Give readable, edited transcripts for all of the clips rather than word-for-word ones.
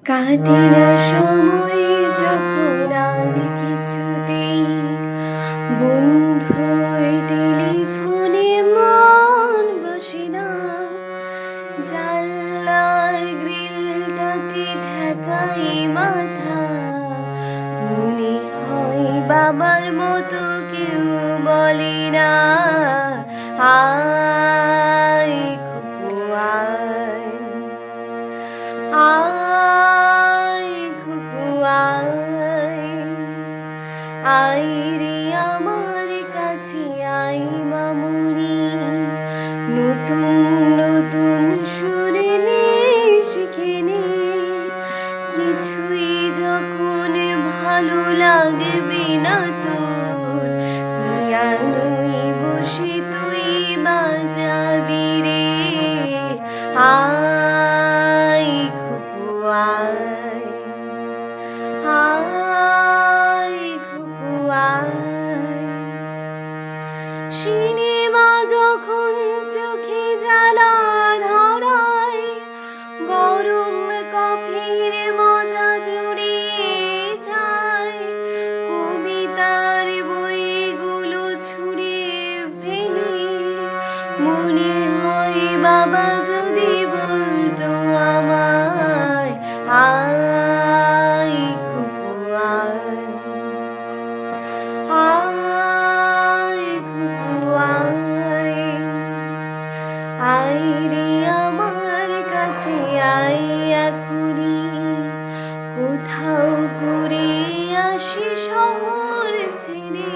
কাটে না সময় যখন আর কিছুতেই বন্ধুর টেলিফোনে মন বসে না। জানলার গ্রিলটাতে ঠেকাই মাথা, মনে হয় বাবার মতো কেউ বলে না, আয় খুকু আয়, আয় খুকু আয়, আয় রে আমার কাছে আয় মামুনি। নতুন নতুন সুরে নে শিখে নে, কিছুই যখন ভালো লাগবে না তোর, পিয়ানোয় বসে তুই বাজাবি রে, আয় খুকু আয়, আয় খুকু আয়। সিনেমা যখন চোখে জ্বালা ধরায়, গরম কফির মজা জুড়িয়ে যায়, কবিতার বইগুলো ছুঁড়ে ফেলি, মনে হয় বাবা যদি বলতো আমায়, আয় খুকু আয়, আয় খুকু আয়, আয় রে আমার কাছে আয় এখনি। কোথাও ঘুরে আসি শহর ছেড়ে,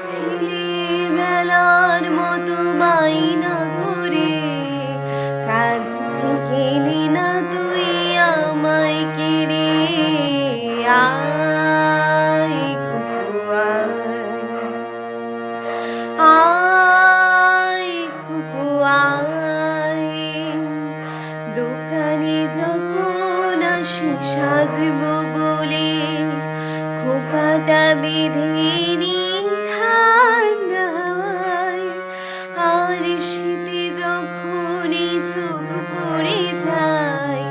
ছেলেবেলার মতো বায়না করে, কাজ থেকে নে না তুই আমায় কেড়ে, আয় খুকু আয়, আয় খুকু আয়। দোকানে যখন আসি সাজবো বলে, খোপাটা বেঁধে নি ঠান্ডা হাওয়ায়, আর শীতে যখনই চোখ পড়ে যায়,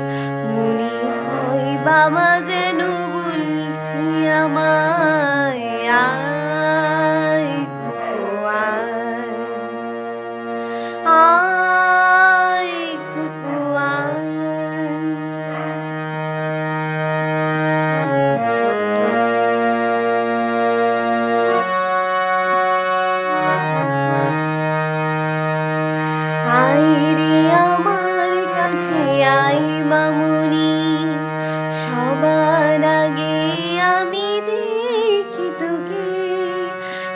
মনে হয় বাবা যেন বলছে আমায়, আয় খুকু আয়, আয় খুকু আয়। আয় রে আমার কাছে আয় মামুনি, সবার আগে আমি দেখি তোকে,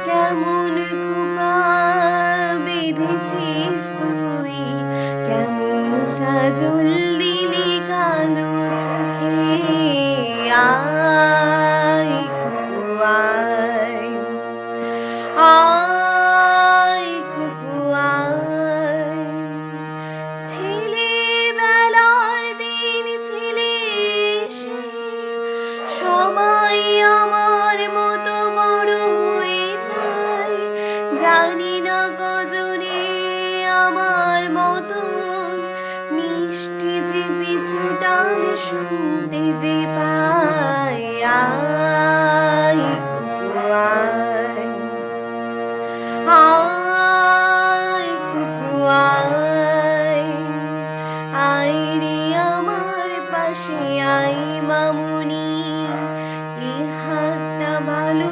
কেমন খোপা বেঁধেছিস তুই, কেমন কাজল দিলি কালো চোখে, আয় খুকু আয়, আয় খুকু আয়। ছেলেবেলার দিন ফিরে এসে সবাই আমার মতো বড় হয়ে যায়, জানি না কজনে আমার মতন মিষ্টি যে পিছুটান শুনতে যে পায়, আয় খুকু আয়, আয় খুকু আয়, আয় রে আমার পাশে আয় মামুনি। এ হাতটা ভালো